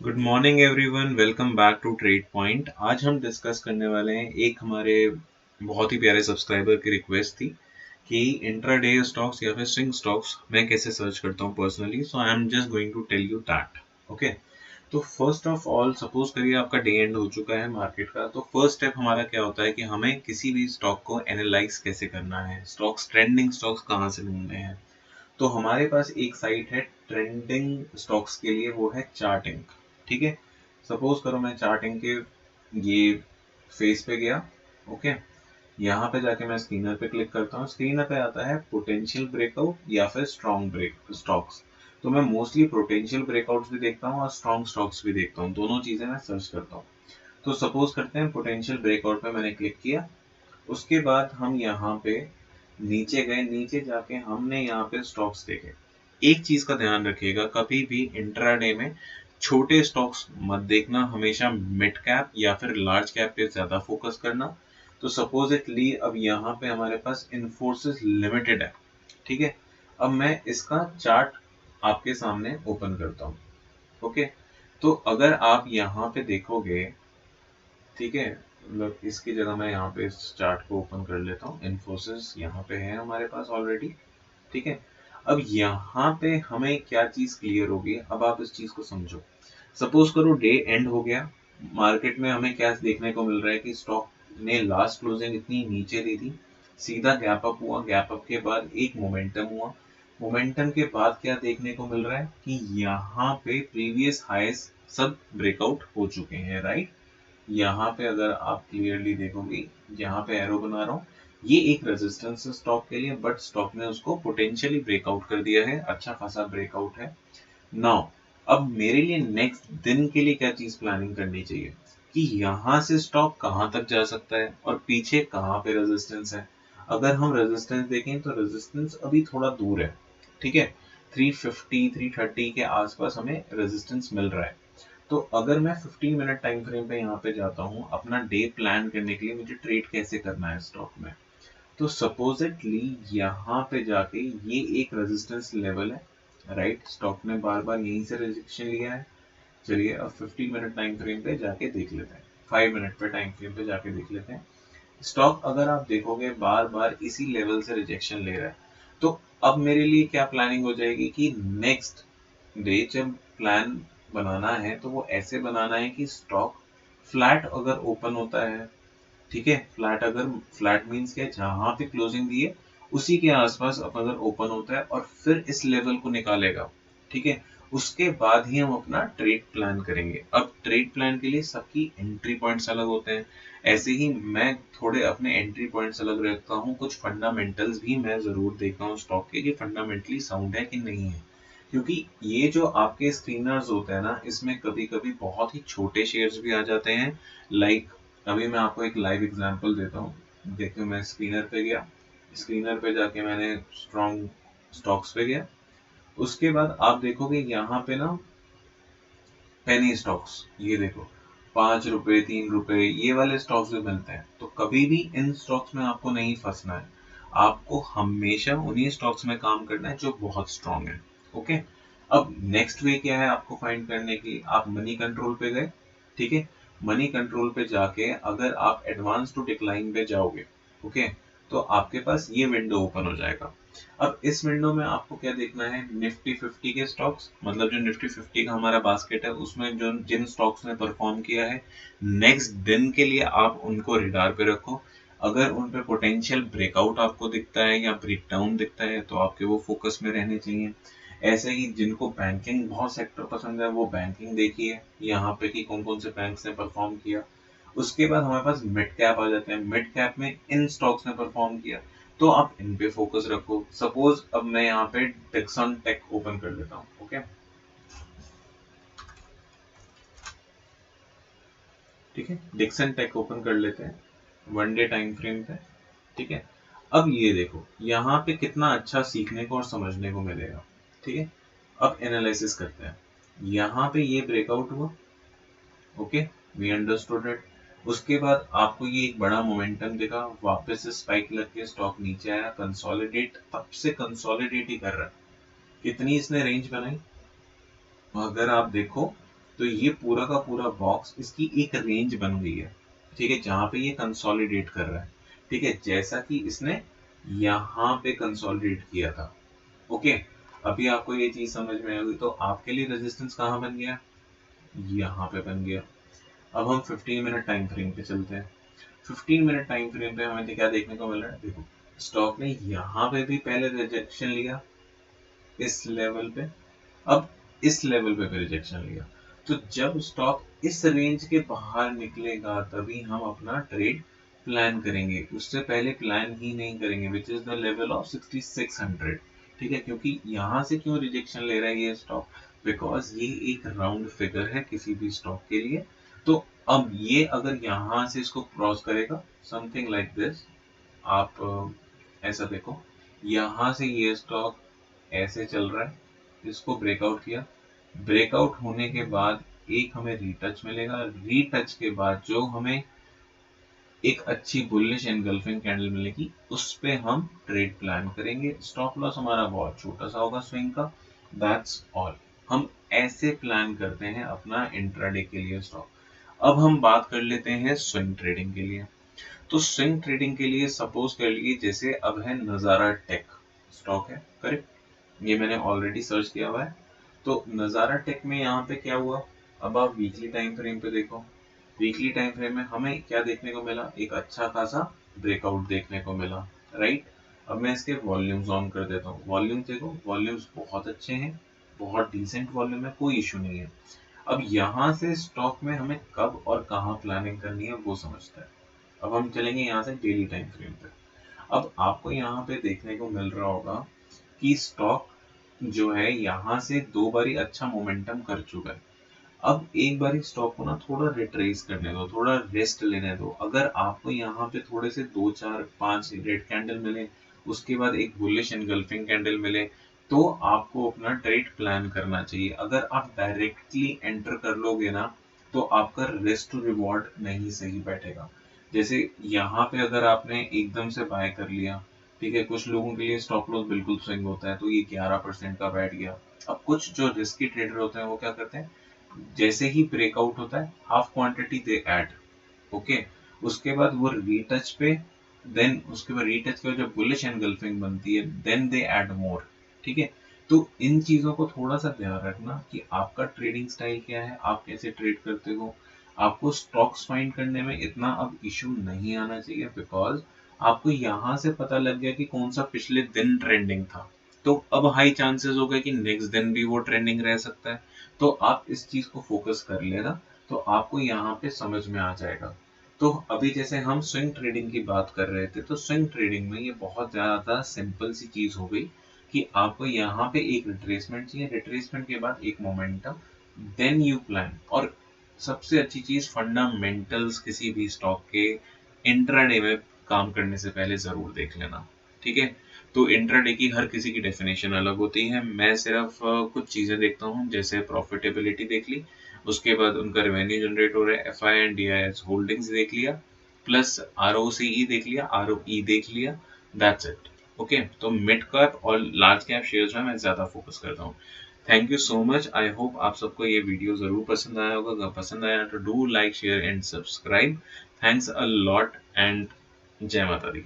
Good morning everyone, welcome back to Trade Point. आज हम discuss करने वाले हैं, एक हमारे बहुत ही प्यारे सब्सक्राइबर की रिक्वेस्ट थी कि इंट्राडे स्टॉक्स या फिर स्विंग स्टॉक्स मैं कैसे सर्च करता हूँ personally. So I am just going to tell you that. Okay, तो फर्स्ट ऑफ ऑल सपोज करिए आपका डे एंड हो चुका है मार्केट का, तो फर्स्ट स्टेप हमारा क्या होता है कि हमें किसी भी स्टॉक को एनालाइज कैसे करना है, स्टॉक्स ट्रेंडिंग स्टॉक्स कहाँ से ढूंढने हैं। तो हमारे पास एक साइट है ट्रेंडिंग स्टॉक्स के लिए, वो है चार्टिंग। ठीक है, सपोज करो मैं चार्टिंग के ये फेस पे गया। ओके, यहाँ पे जाके मैं स्क्रीनर पे क्लिक करता हूँ। स्क्रीनर पे आता है पोटेंशियल ब्रेकआउट या फिर स्ट्रॉन्ग ब्रेक स्टॉक्स। तो मैं मोस्टली पोटेंशियल ब्रेकआउट्स भी देखता हूँ और स्ट्रॉन्ग स्टॉक्स भी देखता हूँ, दोनों चीजें मैं सर्च करता हूँ। तो सपोज करते हैं पोटेंशियल ब्रेकआउट पे मैंने क्लिक किया। उसके बाद हम यहाँ पे नीचे गए, नीचे जाके हमने यहाँ पे स्टॉक्स देखे। एक चीज का ध्यान रखिएगा, कभी भी इंट्राडे में छोटे स्टॉक्स मत देखना, हमेशा मिड कैप या फिर लार्ज कैप पे ज्यादा फोकस करना। तो सपोजिटली अब यहाँ पे हमारे पास इन्फोसिस लिमिटेड है। ठीक है, अब मैं इसका चार्ट आपके सामने ओपन करता हूँ। ओके, तो अगर आप यहाँ पे देखोगे, ठीक है, मतलब इसकी जगह मैं यहाँ पे इस चार्ट को ओपन कर लेता हूँ। इन्फोसिस यहाँ पे है हमारे पास ऑलरेडी। ठीक है, अब यहाँ पे हमें क्या चीज क्लियर होगी, अब आप इस चीज को समझो। सपोज करो डे एंड हो गया, मार्केट में हमें क्या देखने को मिल रहा है कि स्टॉक ने लास्ट क्लोजिंग इतनी नीचे दी थी, सीधा गैप अप हुआ, गैप अप के बाद एक मोमेंटम हुआ। मोमेंटम के बाद क्या देखने को मिल रहा है कि यहाँ पे प्रीवियस हाईस सब ब्रेकआउट हो चुके हैं, राइट। यहाँ पे अगर आप क्लियरली देखोगे, यहाँ पे एरो बना रहा हूँ, ये एक रेजिस्टेंस है स्टॉक के लिए, बट स्टॉक ने उसको पोटेंशियली ब्रेकआउट कर दिया है, अच्छा खासा ब्रेकआउट है। नाउ अब मेरे लिए नेक्स्ट दिन के लिए क्या चीज प्लानिंग करनी चाहिए कि यहाँ से स्टॉक कहाँ तक जा सकता है और पीछे कहाँ पे रेजिस्टेंस है। अगर हम रेजिस्टेंस देखें तो रेजिस्टेंस अभी थोड़ा दूर है। ठीक है, 350 330 के आसपास हमें रेजिस्टेंस मिल रहा है। तो अगर मैं 15 मिनट टाइम फ्रेम पे यहाँ पे जाता हूँ अपना डे प्लान करने के लिए, मुझे ट्रेड कैसे करना है स्टॉक में, तो सपोजिटली यहाँ पे जाके ये एक रेजिस्टेंस लेवल है, राइट। स्टॉक ने बार बार यहीं से रिजेक्शन लिया है। चलिए अब 15 मिनट टाइम फ्रेम पे जाके देख लेते हैं, 5 मिनट पे टाइम फ्रेम पे जाके देख लेते हैं। स्टॉक अगर आप देखोगे बार बार इसी लेवल से रिजेक्शन ले रहा है। तो अब मेरे लिए क्या प्लानिंग हो जाएगी कि नेक्स्ट डे जब प्लान बनाना है तो वो ऐसे बनाना है कि स्टॉक फ्लैट अगर ओपन होता है, ठीक है, फ्लैट अगर, फ्लैट मींस क्या, जहां पे क्लोजिंग दी है उसी के आसपास अब अगर ओपन होता है और फिर इस लेवल को निकालेगा, ठीक है, उसके बाद ही हम अपना ट्रेड प्लान करेंगे। अब ट्रेड प्लान के लिए सबकी एंट्री पॉइंट्स अलग होते हैं, ऐसे ही मैं थोड़े अपने एंट्री पॉइंट्स अलग रखता हूँ। कुछ फंडामेंटल्स भी मैं जरूर देखता हूँ स्टॉक के कि फंडामेंटली साउंड है कि नहीं है। क्योंकि ये जो आपके स्क्रीनर्स होते हैं ना, इसमें कभी कभी बहुत ही छोटे शेयर्स भी आ जाते हैं। लाइक अभी मैं आपको एक लाइव एग्जांपल देता हूँ। देखिए मैं स्क्रीनर पे गया, स्क्रीनर पे जाके मैंने स्ट्रॉन्ग स्टॉक्स पे गया। उसके बाद आप देखोगे यहाँ पे ना पेनी स्टॉक्स, ये देखो 5 रुपए 3 रुपए ये वाले स्टॉक्स भी मिलते हैं। तो कभी भी इन स्टॉक्स में आपको नहीं फंसना है, आपको हमेशा उन्हीं स्टॉक्स में काम करना है जो बहुत स्ट्रांग है। ओके, अब नेक्स्ट वे क्या है आपको फाइंड करने की, आप मनी कंट्रोल पे गए। ठीक है, मनी कंट्रोल पे जाके अगर आप एडवांस टू डिक्लाइन पे जाओगे, ओके, तो आपके पास ये विंडो ओपन हो जाएगा। अब इस विंडो में आपको क्या देखना है, निफ्टी 50 के स्टॉक्स, मतलब जो निफ्टी 50 का हमारा बास्केट है उसमें जो जिन स्टॉक्स ने परफॉर्म किया है नेक्स्ट दिन के लिए, आप उनको रिडार पे रखो। अगर उन पे पोटेंशियल ब्रेकआउट आपको दिखता है या ब्रेकडाउन दिखता है तो आपके वो फोकस में रहने चाहिए। ऐसे ही जिनको बैंकिंग बहुत सेक्टर पसंद है वो बैंकिंग देखिए यहाँ पे कि कौन कौन से बैंक्स ने परफॉर्म किया। उसके बाद हमारे पास मिड कैप आ जाते हैं, मिड कैप में इन स्टॉक्स ने परफॉर्म किया तो आप इन पे फोकस रखो। सपोज अब मैं यहाँ पे डिक्सन टेक ओपन कर लेता हूँ। ओके, ठीक है, डिक्सन टेक ओपन कर लेते हैं 1 डे टाइम फ्रेम पे। ठीक है, अब ये देखो यहाँ पे कितना अच्छा सीखने को और समझने को मिलेगा। ठीक है, अब एनालिसिस करते हैं। यहाँ पे ये ब्रेकआउट हुआ, ओके, वी अंडरस्टूड इट। उसके बाद आपको ये एक बड़ा मोमेंटम दिखा, वापस से स्पाइक लग के स्टॉक नीचे आया, कंसोलिडेट, तब से कंसोलिडेट ही कर रहा है। कितनी इसने रेंज बनाई अगर आप देखो तो ये पूरा का पूरा बॉक्स इसकी एक रेंज बन गई है, ठीक है, जहां पे ये कंसोलिडेट कर रहा है। ठीक है, जैसा कि इसने यहाँ पे कंसोलिडेट किया था। ओके, अभी आपको ये चीज समझ में आई तो आपके लिए रेजिस्टेंस कहाँ बन गया, यहाँ पे बन गया। अब हम 15 मिनट टाइम फ्रेम पे चलते हैं। 15 मिनट टाइम फ्रेम पे हमें क्या देखने को मिल रहा है, देखो स्टॉक ने यहाँ पे भी पहले रिजेक्शन लिया इस लेवल पे, अब इस लेवल पे भी रिजेक्शन लिया। तो जब स्टॉक इस रेंज के बाहर निकलेगा तभी हम अपना ट्रेड प्लान करेंगे, उससे पहले प्लान ही नहीं करेंगे, which is the level of 6600। ठीक है, क्योंकि यहाँ से क्यों रिजेक्शन ले रहा है ये स्टॉक, बिकॉज ये एक राउंड फिगर है किसी भी स्टॉक के लिए। तो अब ये अगर यहाँ से इसको क्रॉस करेगा समथिंग लाइक दिस, आप ऐसा देखो, यहाँ से ये स्टॉक ऐसे चल रहा है, इसको ब्रेकआउट किया, ब्रेकआउट होने के बाद एक हमें रीटच मिलेगा, रीटच के बाद जो हमें एक अच्छी बुलिश एनगल्फिंग कैंडल मिलेगी उस पे हम ट्रेड प्लान करेंगे। स्टॉप लॉस हमारा बहुत छोटा सा होगा स्विंग का, दैट्स ऑल। हम ऐसे प्लान करते हैं अपना इंट्राडे के लिए स्टॉक। अब हम बात कर लेते हैं स्विंग ट्रेडिंग के लिए। तो स्विंग ट्रेडिंग के लिए सपोज कर लीजिए जैसे अब है नजारा टेक स्टॉक है, करेक्ट, ये मैंने ऑलरेडी सर्च किया हुआ है। तो नजारा टेक में यहाँ पे क्या हुआ, अब आप वीकली टाइम फ्रेम पे देखो, वीकली टाइम फ्रेम में हमें क्या देखने को मिला, एक अच्छा खासा ब्रेकआउट देखने को मिला, राइट। अब मैं इसके वॉल्यूम्स ऑन कर देता हूँ, वॉल्यूम्स देखो, वॉल्यूम्स बहुत अच्छे हैं, बहुत डिसेंट वॉल्यूम है, कोई इशू नहीं है। अब यहाँ से स्टॉक में हमें कब और कहाँ प्लानिंग करनी है वो समझते हैं। अब हम चलेंगे यहाँ से डेली टाइम फ्रेम पे। अब आपको यहाँ पे देखने को मिल रहा होगा कि स्टॉक जो है यहाँ से दो बारी अच्छा मोमेंटम कर चुका है। अब एक बारी स्टॉक को ना थोड़ा रिट्रेस करने दो, थोड़ा रेस्ट लेने दो। अगर आपको यहाँ पे थोड़े से 2 4 5 रेड कैंडल मिले, उसके बाद एक बुलिश एनगल्फिंग कैंडल मिले, तो आपको अपना ट्रेड प्लान करना चाहिए। अगर आप डायरेक्टली एंटर कर लोगे ना तो आपका रिस्क टू रिवॉर्ड नहीं सही बैठेगा। जैसे यहाँ पे अगर आपने एकदम से बाय कर लिया, ठीक है, कुछ लोगों के लिए स्टॉप लॉस बिल्कुल स्विंग होता है तो ये 11% का बैठ गया। अब कुछ जो रिस्की ट्रेडर होते हैं वो क्या करते हैं, जैसे ही ब्रेकआउट होता है half quantity they add, okay, उसके बाद वो रीटच पे, देन उसके बाद रीटच के बाद जब बुलिश एनगल्फिंग बनती है देन दे ऐड मोर। ठीक है, तो इन चीजों को थोड़ा सा ध्यान रखना कि आपका ट्रेडिंग स्टाइल क्या है, आप कैसे ट्रेड करते हो। आपको स्टॉक्स फाइंड करने में इतना अब इशू नहीं आना चाहिए, बिकॉज आपको यहाँ से पता लग गया कि कौन सा पिछले दिन ट्रेंडिंग था, तो अब हाई चांसेस हो गए कि नेक्स्ट दिन भी वो ट्रेंडिंग रह सकता है। तो आप इस चीज को फोकस कर लेना, तो आपको यहाँ पे समझ में आ जाएगा। तो अभी जैसे हम स्विंग ट्रेडिंग की बात कर रहे थे, तो स्विंग ट्रेडिंग में ये बहुत ज्यादा सिंपल सी चीज हो गई कि आपको यहाँ पे एक रिट्रेसमेंट चाहिए, रिट्रेसमेंट के बाद एक मोमेंटम, देन यू प्लान। और सबसे अच्छी चीज, फंडामेंटल्स किसी भी स्टॉक के इंट्राडे में काम करने से पहले जरूर देख लेना, ठीक है। तो इंट्राडे की हर किसी की डेफिनेशन अलग होती है, मैं सिर्फ कुछ चीजें देखता हूँ, जैसे प्रॉफिटेबिलिटी देख ली, उसके बाद उनका रेवेन्यू जनरेट हो रहा है, F I and D I S holdings देख लिया, प्लस आर ओ सी ई देख लिया, आर ओ ई देख लिया, दैट्स इट। ओके, तो मिड कैप और लार्ज कैप शेयर्स में मैं ज्यादा फोकस करता हूँ। Thank you so much, I hope आप सबको ये वीडियो जरूर पसंद आया होगा। अगर पसंद आया तो do like share and subscribe. Thanks a lot and जय माता दी।